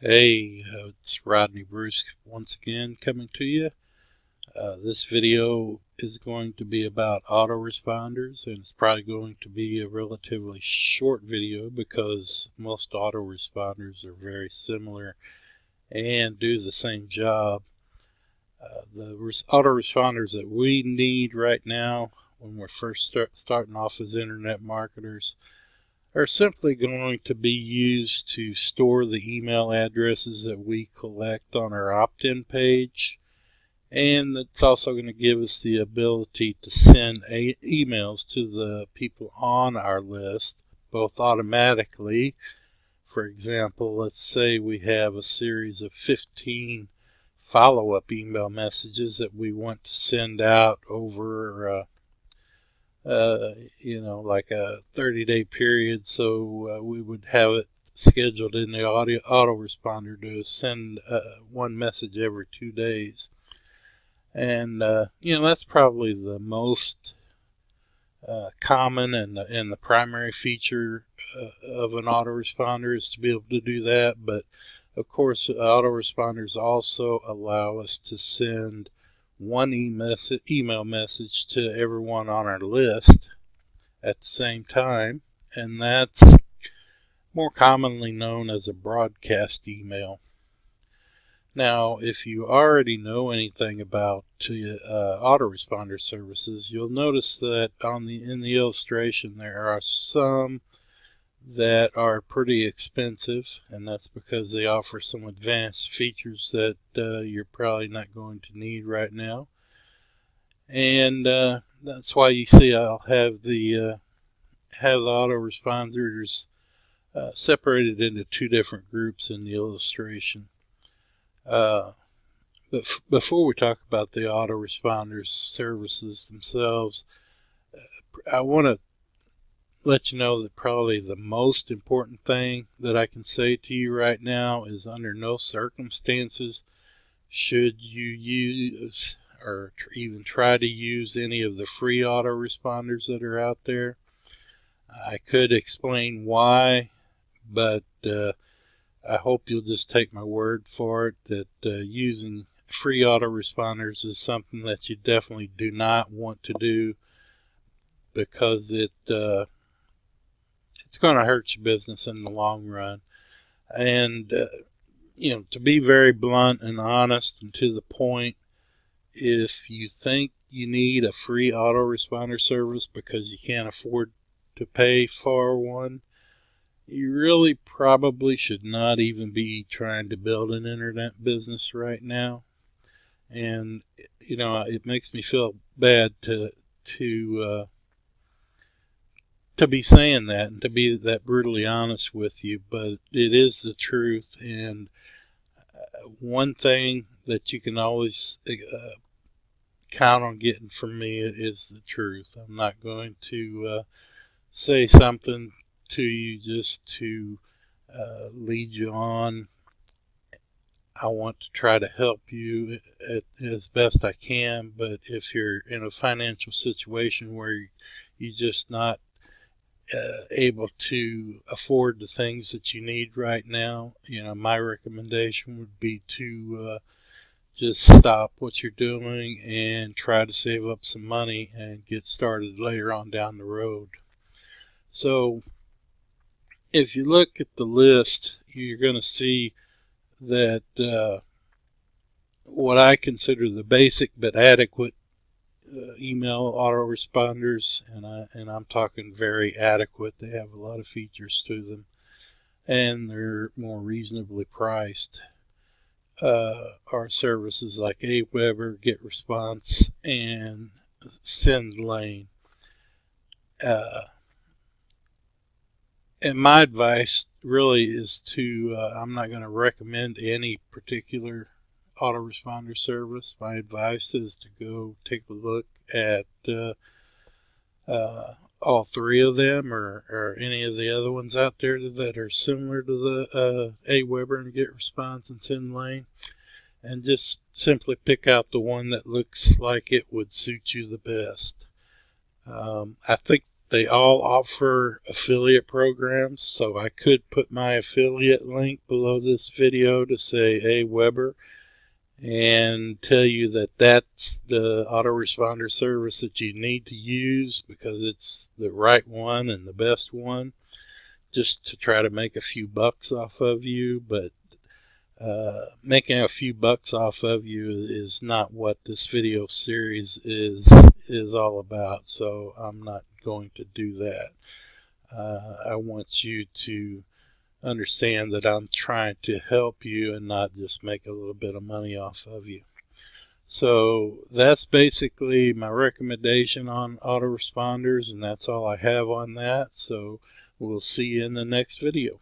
Hey, it's Rodney Bruce once again coming to you. This video is going to be about autoresponders, and it's probably going to be a relatively short video because most autoresponders are very similar and do the same job. The autoresponders that we need right now when we're first starting off as internet marketers are simply going to be used to store the email addresses that we collect on our opt-in page, and it's also going to give us the ability to send emails to the people on our list, both automatically. For example, let's say we have a series of 15 follow-up email messages that we want to send out over like a 30-day period. So we would have it scheduled in the autoresponder to send one message every 2 days. And, that's probably the most common and the primary feature of an autoresponder is to be able to do that. But of course, autoresponders also allow us to send one email message to everyone on our list at the same time, and that's more commonly known as a broadcast email. Now, if you already know anything about autoresponder services, you'll notice that in the illustration there are some that are pretty expensive, and that's because they offer some advanced features that you're probably not going to need right now. And that's why you see I'll have the autoresponders separated into two different groups in the illustration. But before we talk about the autoresponders services themselves, I want to let you know that probably the most important thing that I can say to you right now is under no circumstances should you use or even try to use any of the free autoresponders that are out there. I could explain why, but I hope you'll just take my word for it that using free autoresponders is something that you definitely do not want to do, because it's going to hurt your business in the long run. And to be very blunt and honest and to the point, if you think you need a free autoresponder service because you can't afford to pay for one, you really probably should not even be trying to build an internet business right now. And it makes me feel bad to be saying that and to be that brutally honest with you, but it is the truth. And one thing that you can always count on getting from me is the truth. I'm not going to say something to you just to lead you on. I want to try to help you as best I can, but if you're in a financial situation where you're just not able to afford the things that you need right now, my recommendation would be to just stop what you're doing and try to save up some money and get started later on down the road. So if you look at the list, you're going to see that what I consider the basic but adequate email autoresponders, and I'm talking very adequate. They have a lot of features to them, and they're more reasonably priced. Are services like Aweber, GetResponse, and SendLane. And my advice really is to, I'm not going to recommend any particular autoresponder service. My advice is to go take a look at all three of them or any of the other ones out there that are similar to the Aweber and GetResponse and SendLane, and just simply pick out the one that looks like it would suit you the best. I think They all offer affiliate programs, so I could put my affiliate link below this video to say AWeber and tell you that that's the autoresponder service that you need to use because it's the right one and the best one, just to try to make a few bucks off of you. But making a few bucks off of you is not what this video series is all about, so I'm not going to do that. I want you to understand that I'm trying to help you and not just make a little bit of money off of you. So that's basically my recommendation on autoresponders, and that's all I have on that. So we'll see you in the next video.